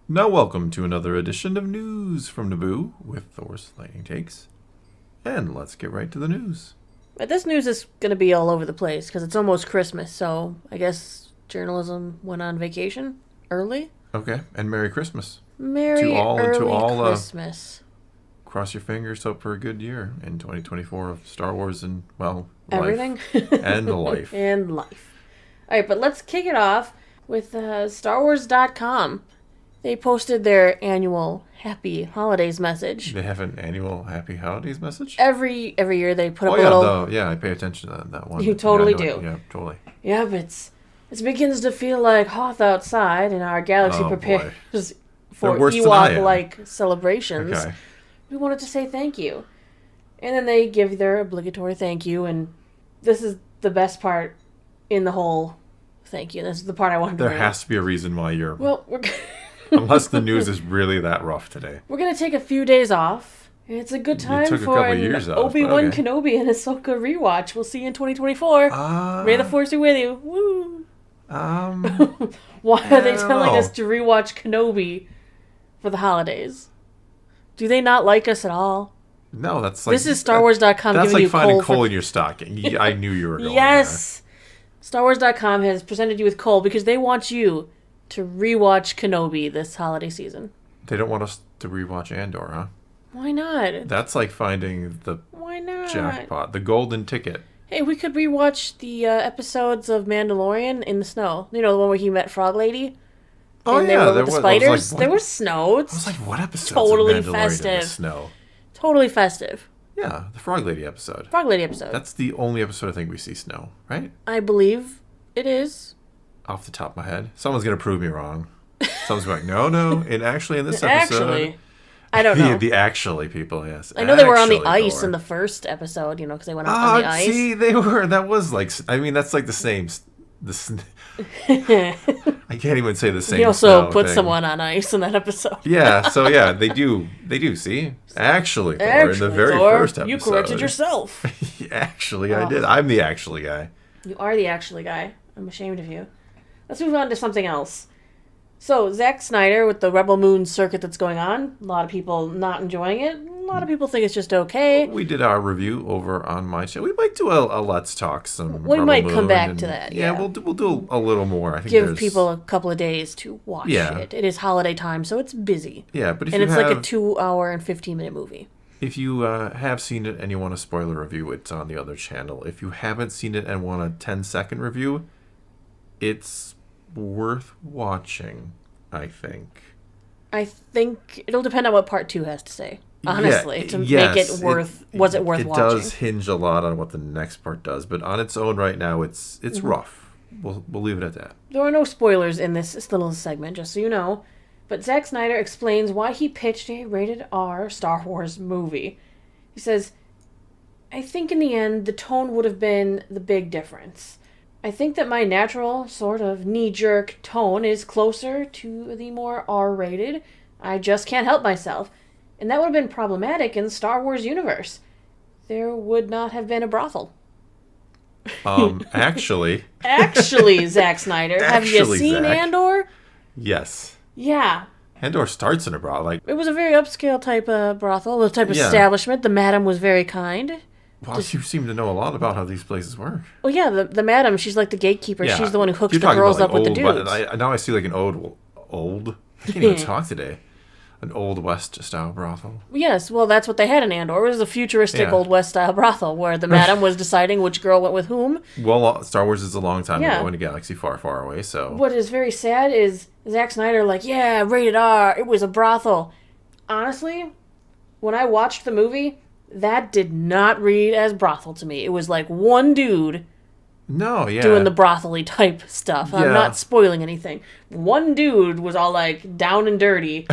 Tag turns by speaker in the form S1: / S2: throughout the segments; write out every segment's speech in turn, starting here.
S1: Now, welcome to another edition of News from Naboo with Thor's Lightning Takes. And let's get right to the news.
S2: But this news is going to be all over the place because it's almost Christmas, so I guess journalism went on vacation early.
S1: Okay, and Merry Christmas.
S2: Merry early Christmas.
S1: Cross your fingers, hope for a good year in 2024 of Star Wars and, well,
S2: everything.
S1: Life. And life.
S2: And life. All right, but let's kick it off with StarWars.com. They posted their annual Happy Holidays message.
S1: They have an annual Happy Holidays message?
S2: Every year they put up a
S1: little... Yeah, I pay attention to that one.
S2: You totally do.
S1: Yeah, totally.
S2: Yeah, but it begins to feel like Hoth outside, and our galaxy prepares for Ewok-like celebrations.
S1: Okay.
S2: We wanted to say thank you. And then they give their obligatory thank you, and this is the best part in the whole thank you. This is the part I wanted to
S1: There has to be a reason why you're...
S2: Well,
S1: Unless the news is really that rough today.
S2: We're going to take a few days off. It's a good time for an Obi-Wan Kenobi and Ahsoka rewatch. We'll see you in 2024. May the Force be with you. Woo! Why are they telling us to rewatch Kenobi for the holidays? Do they not like us at all?
S1: No, that's like...
S2: This is StarWars.com
S1: that's
S2: giving
S1: like finding coal
S2: for...
S1: in your stocking. I knew you were going
S2: Yes! There. StarWars.com has presented you with coal because they want you to rewatch Kenobi this holiday season.
S1: They don't want us to rewatch Andor, huh?
S2: Why not?
S1: That's like finding the jackpot, the golden ticket.
S2: Hey, we could rewatch the episodes of Mandalorian in the snow. You know, the one where he met Frog Lady?
S1: Oh,
S2: and
S1: yeah.
S2: There were the spiders. There was snow.
S1: I was like, what episode?
S2: Totally
S1: of Mandalorian
S2: festive.
S1: in the snow?
S2: Totally festive.
S1: Yeah, the Frog Lady episode.
S2: Frog Lady episode.
S1: That's the only episode I think we see snow, right?
S2: I believe it is.
S1: Off the top of my head. Someone's going to prove me wrong. Someone's going, no. And actually in this episode...
S2: Actually. I don't know.
S1: The actually people, yes.
S2: I know they were on the ice in the first episode, you know, because they went out on the ice.
S1: See, they were. That was like... I mean, that's like the same... I can't even say the same.
S2: He also put someone on ice in that episode.
S1: Yeah, so yeah, they do, see? Actually, Thor, in the very first episode.
S2: You corrected yourself.
S1: Actually, I did. I'm the actually guy.
S2: You are the actually guy. I'm ashamed of you. Let's move on to something else. So, Zack Snyder with the Rebel Moon circuit that's going on. A lot of people not enjoying it. A lot of people think it's just okay.
S1: We did our review over on my channel. We might do a Let's Talk some
S2: We
S1: Rebel
S2: might
S1: Moon
S2: come back to that, yeah.
S1: We'll do a little more. I think
S2: give people a couple of days to watch it. It is holiday time, so it's busy.
S1: Yeah, but
S2: it's like a 2-hour and 15-minute movie.
S1: If you have seen it and you want a spoiler review, it's on the other channel. If you haven't seen it and want a 10-second review, it's worth watching, I think.
S2: I think it'll depend on what part 2 has to say, honestly, make it worth... was it worth watching?
S1: It does hinge a lot on what the next part does, but on its own right now, it's rough. We'll leave it at that.
S2: There are no spoilers in this little segment, just so you know. But Zack Snyder explains why he pitched a rated R Star Wars movie. He says, I think in the end, the tone would have been the big difference. I think that my natural, sort of knee-jerk tone is closer to the more R-rated. I just can't help myself. And that would have been problematic in the Star Wars universe. There would not have been a brothel.
S1: Actually.
S2: Actually, Zack Snyder. Have you seen Zach? Andor?
S1: Yes.
S2: Yeah.
S1: Andor starts in a brothel.
S2: It was a very upscale type of brothel, the type of establishment. The madam was very kind.
S1: Well, you seem to know a lot about how these places work.
S2: Well, yeah, the madam, she's like the gatekeeper. Yeah. She's the one who hooks the girls up with the dudes.
S1: Now I see like an old. I can't even talk today. An Old West style brothel.
S2: Yes, well, that's what they had in Andor. It was a futuristic Old West style brothel where the madam was deciding which girl went with whom.
S1: Well, Star Wars is a long time ago in a galaxy far, far away, so...
S2: What is very sad is Zack Snyder rated R, it was a brothel. Honestly, when I watched the movie, that did not read as brothel to me. It was like one dude... doing the brothel-y type stuff. Yeah. I'm not spoiling anything. One dude was all like down and dirty.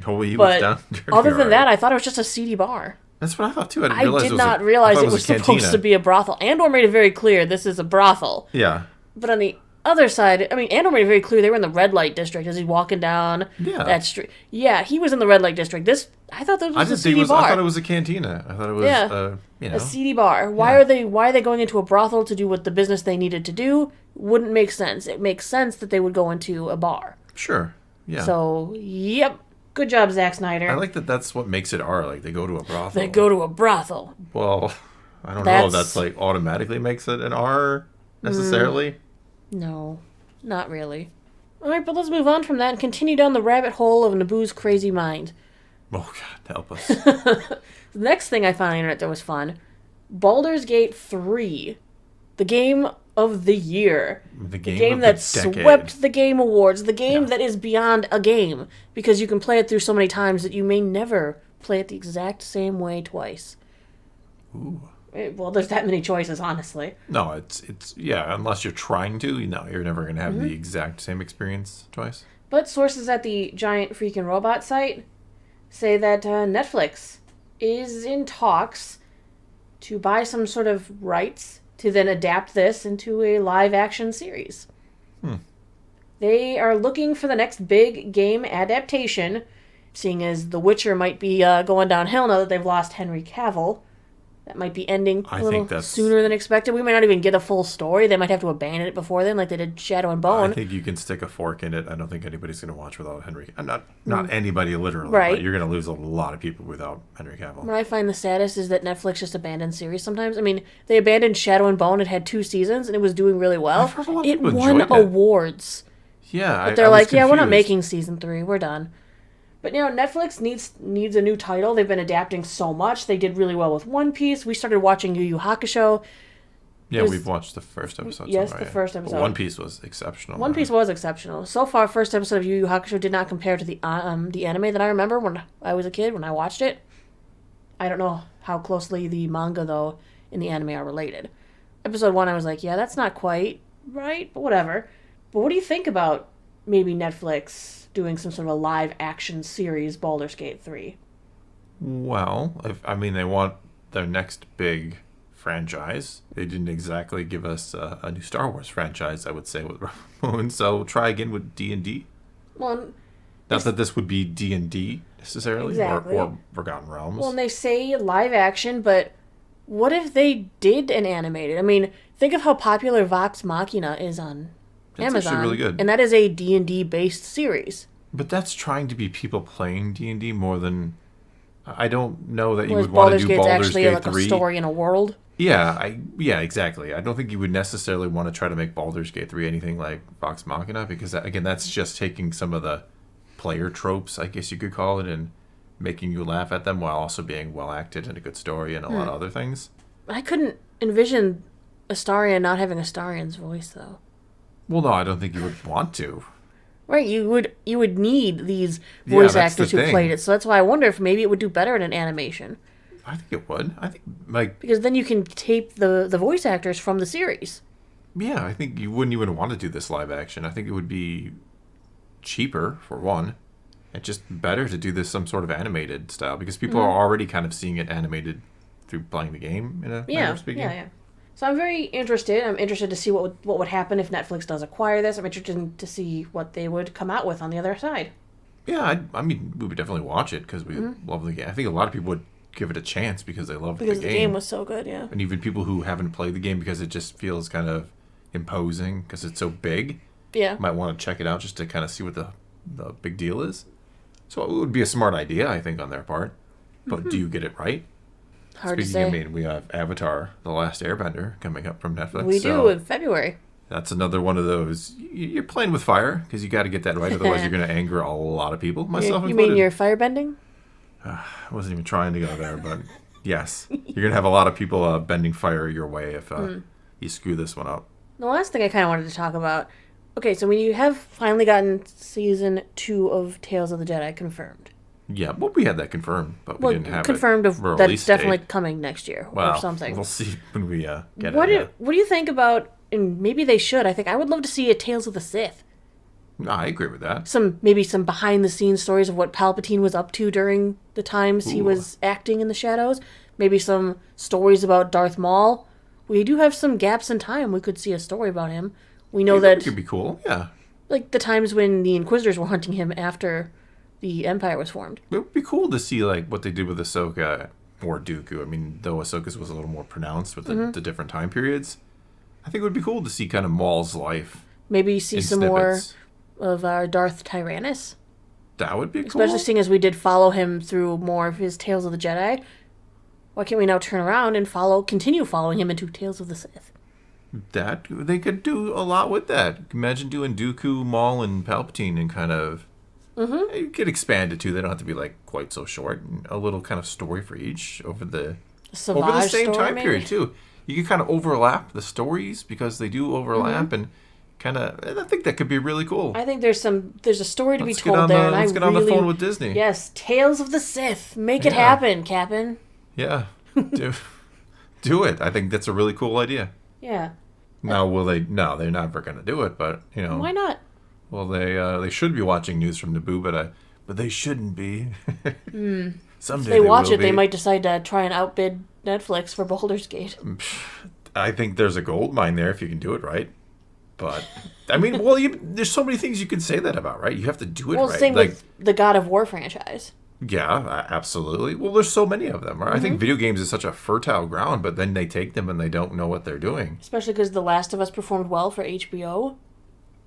S1: No, he was down and dirty.
S2: Other than that, I thought it was just a seedy bar.
S1: That's what I thought too. I
S2: did not realize it was supposed to be a brothel. Andor made it very clear this is a brothel.
S1: Yeah.
S2: But on the other side, I mean, Andor made it very clear they were in the red light district as he's walking down that street. Yeah, he was in the red light district. I thought this was a seedy bar.
S1: I thought it was a cantina. I thought it was,
S2: a seedy bar. Why are they going into a brothel to do what the business they needed to do? Wouldn't make sense. It makes sense that they would go into a bar.
S1: Sure. Yeah.
S2: So, yep. Good job, Zack Snyder.
S1: I like that that's what makes it R. Like, they go to a brothel.
S2: They go to a brothel.
S1: Well, I don't know if that's, like, automatically makes it an R, necessarily.
S2: No, not really. Alright, but let's move on from that and continue down the rabbit hole of Naboo's crazy mind.
S1: Oh, God, help us.
S2: The next thing I found on the internet that was fun, Baulders Gate 3. The game of the year.
S1: The game that
S2: swept the Game Awards. The game that is beyond a game. Because you can play it through so many times that you may never play it the exact same way twice.
S1: Ooh.
S2: Well, there's that many choices, honestly.
S1: No, it's unless you're trying to, you're never going to have the exact same experience twice.
S2: But sources at the Giant Freaking Robot site say that Netflix is in talks to buy some sort of rights to then adapt this into a live-action series. They are looking for the next big game adaptation, seeing as The Witcher might be going downhill now that they've lost Henry Cavill. That might be ending a little sooner than expected. We might not even get a full story. They might have to abandon it before then, like they did Shadow and Bone.
S1: I think you can stick a fork in it. I don't think anybody's going to watch without Henry. Not anybody literally, but you're going to lose a lot of people without Henry Cavill.
S2: What I find the saddest is that Netflix just abandons series sometimes. I mean, they abandoned Shadow and Bone. It had 2 seasons, and it was doing really well. It won awards.
S1: Yeah,
S2: but they're like, yeah, we're not making season 3. We're done. But Netflix needs a new title. They've been adapting so much. They did really well with One Piece. We started watching Yu Yu Hakusho.
S1: Yeah, we've watched the first episode.
S2: Yes, the first episode.
S1: But One Piece was exceptional.
S2: One Piece was exceptional. So far, first episode of Yu Yu Hakusho did not compare to the anime that I remember when I was a kid, when I watched it. I don't know how closely the manga, though, and the anime are related. Episode 1, I was like, yeah, that's not quite right, but whatever. But what do you think about maybe Netflix doing some sort of a live-action series, Baldur's Gate 3?
S1: Well, they want their next big franchise. They didn't exactly give us a new Star Wars franchise, I would say, with Moon. So try again with D&D.
S2: Well,
S1: not that this would be D&D necessarily, exactly. or Forgotten Realms.
S2: Well, and they say live action, but what if they did an animated? I mean, think of how popular Vox Machina is on Amazon.
S1: Actually really good.
S2: And that is a D&D based series.
S1: But that's trying to be people playing D&D more than... I don't know that you would want to do Baldur's
S2: actually
S1: Gate
S2: like
S1: 3.
S2: A story in a world.
S1: Yeah, exactly. I don't think you would necessarily want to try to make Baldur's Gate 3 anything like Vox Machina, because again, that's just taking some of the player tropes, I guess you could call it, and making you laugh at them while also being well acted and a good story and a lot of other things.
S2: I couldn't envision Astarion not having Astarion's voice, though.
S1: Well, no, I don't think you would want to.
S2: Right, you would need these voice actors who played it, so that's why I wonder if maybe it would do better in an animation.
S1: I think it would. I think
S2: because then you can tape the voice actors from the series.
S1: Yeah, I think you wouldn't even want to do this live action. I think it would be cheaper for one, and just better to do this some sort of animated style because people are already kind of seeing it animated through playing the game in a manner of speaking.
S2: Yeah. So I'm very interested. I'm interested to see what would happen if Netflix does acquire this. I'm interested to see what they would come out with on the other side.
S1: Yeah, I mean, we would definitely watch it because we love the game. I think a lot of people would give it a chance because they loved the game.
S2: Because the game was so good, yeah.
S1: And even people who haven't played the game because it just feels kind of imposing because it's so big.
S2: Yeah.
S1: Might want to check it out just to kind of see what the big deal is. So it would be a smart idea, I think, on their part. But do you get it right?
S2: Hard to say.
S1: I mean, we have Avatar, The Last Airbender, coming up from Netflix.
S2: We do in February.
S1: That's another one of those. You're playing with fire because you got to get that right. Otherwise, you're going to anger a lot of people. Myself included.
S2: You mean you're firebending?
S1: I wasn't even trying to go there, but yes. You're going to have a lot of people bending fire your way if you screw this one up.
S2: The last thing I kind of wanted to talk about. Okay, so when you have finally gotten season 2 of Tales of the Jedi confirmed.
S1: Yeah, well, we had that confirmed, but we didn't have
S2: confirmed
S1: it
S2: confirmed that it's definitely coming next year or something.
S1: We'll see when we get
S2: what
S1: it.
S2: What do you think about, and maybe they should, I would love to see a Tales of the Sith.
S1: I agree with that.
S2: Maybe some behind-the-scenes stories of what Palpatine was up to during the times he was acting in the shadows. Maybe some stories about Darth Maul. We do have some gaps in time. We could see a story about him. We know that...
S1: could be cool, yeah.
S2: Like the times when the Inquisitors were hunting him after the Empire was formed.
S1: It would be cool to see like what they did with Ahsoka or Dooku. I mean, though Ahsoka's was a little more pronounced with the different time periods. I think it would be cool to see kind of Maul's life.
S2: Maybe see some more of our Darth Tyrannus.
S1: That would be cool.
S2: Especially seeing as we did follow him through more of his Tales of the Jedi. Why can't we now turn around and continue following him into Tales of the Sith?
S1: That they could do a lot with that. Imagine doing Dooku, Maul, and Palpatine, and kind of you could expand it too. They don't have to be like quite so short. And a little kind of story for each over the same time period too. You can kind of overlap the stories because they do overlap and kind of. I think that could be really cool.
S2: I think there's a story to be told there.
S1: Let's get on the phone with Disney.
S2: Yes, Tales of the Sith. Make it happen, Captain.
S1: Yeah, do it. I think that's a really cool idea.
S2: Yeah.
S1: Now, will they? No, they're never going to do it. But
S2: why not?
S1: Well, they should be watching news from Naboo, but they shouldn't be. Someday
S2: if they watch
S1: will
S2: it,
S1: be.
S2: They might decide to try and outbid Netflix for Baulders Gate.
S1: I think there's a gold mine there if you can do it right. But I mean, there's so many things you can say that about, right? You have to do it right.
S2: Well, same with the God of War franchise.
S1: Yeah, absolutely. Well, there's so many of them. Right? I think video games is such a fertile ground, but then they take them and they don't know what they're doing.
S2: Especially because The Last of Us performed well for HBO.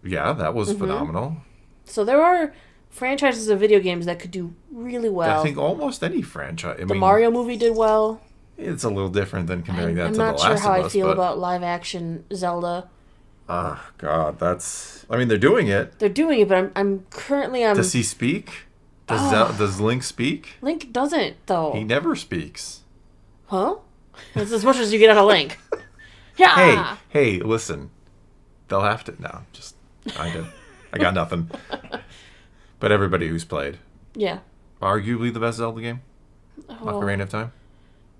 S1: Yeah, that was phenomenal.
S2: So there are franchises of video games that could do really well.
S1: I think almost any franchise.
S2: The Mario movie did well.
S1: It's a little different than comparing that to The Last of Us.
S2: I'm not sure how I feel about live-action Zelda.
S1: Oh, God, they're doing it.
S2: They're doing it, but I'm currently...
S1: Does he speak? Does Link speak?
S2: Link doesn't, though.
S1: He never speaks.
S2: Huh? That's as much as you get out of Link. Yeah.
S1: Hey, listen. They'll have to... No, just... I got nothing. But everybody who's played.
S2: Yeah.
S1: Arguably the best Zelda game. Ocarina of Time.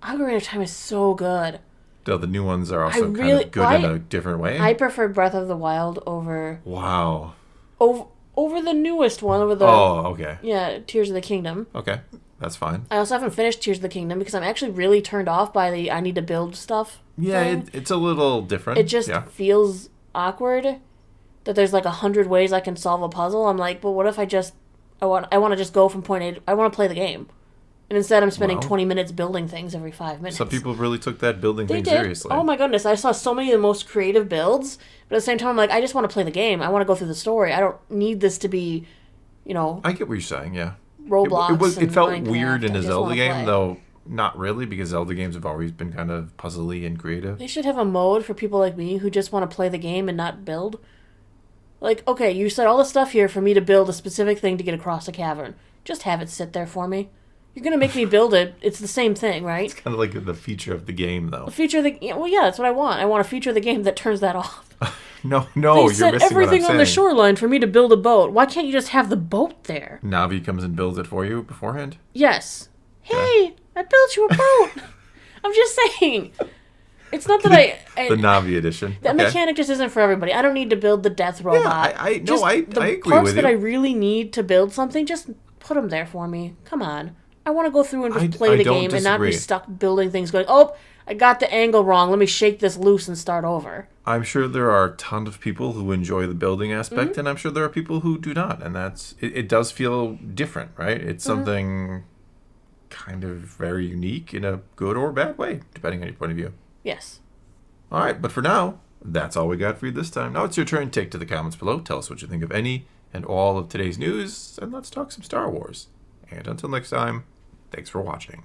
S2: Ocarina of Time is so good.
S1: Though the new ones are also kind of good in a different way.
S2: I prefer Breath of the Wild over...
S1: Wow.
S2: Over the newest one, over the...
S1: Oh, okay.
S2: Yeah, Tears of the Kingdom.
S1: Okay, that's fine.
S2: I also haven't finished Tears of the Kingdom because I'm actually really turned off by the I need to build stuff thing.
S1: It's a little different.
S2: It just feels awkward that there's like 100 ways I can solve a puzzle. I'm like, but what if I want to just go from point A to... I want to play the game. And instead I'm spending 20 minutes building things every 5 minutes.
S1: Some people really took that building thing seriously.
S2: Oh my goodness, I saw so many of the most creative builds, but at the same time I'm like, I just want to play the game. I want to go through the story. I don't need this to be,
S1: I get what you're saying, yeah.
S2: Roblox.
S1: It felt weird in a Zelda game, though not really, because Zelda games have always been kind of puzzly and creative.
S2: They should have a mode for people like me who just want to play the game and not build. Like, okay, you said all the stuff here for me to build a specific thing to get across a cavern. Just have it sit there for me. You're going to make me build it. It's the same thing, right?
S1: It's kind of like the feature of the game, though.
S2: The feature of the... Well, yeah, that's what I want. I want a feature of the game that turns that off.
S1: No,
S2: they
S1: you're
S2: set
S1: missing
S2: everything
S1: what I'm
S2: on the
S1: saying.
S2: shoreline for me to build a boat. Why can't you just have the boat there?
S1: Navi comes and builds it for you beforehand?
S2: Yes. Hey, I built you a boat. I'm just saying. It's not that
S1: the Navi edition.
S2: That mechanic just isn't for everybody. I don't need to build the death robot.
S1: Yeah, I agree with you.
S2: The parts that I really need to build something, just put them there for me. Come on. I want to go through and just play the game and not be stuck building things going, oh, I got the angle wrong. Let me shake this loose and start over.
S1: I'm sure there are a ton of people who enjoy the building aspect, and I'm sure there are people who do not. And it does feel different, right? It's something kind of very unique in a good or bad way, depending on your point of view.
S2: Yes.
S1: All right, but for now, that's all we got for you this time. Now it's your turn. Take to the comments below. Tell us what you think of any and all of today's news, and let's talk some Star Wars. And until next time, thanks for watching.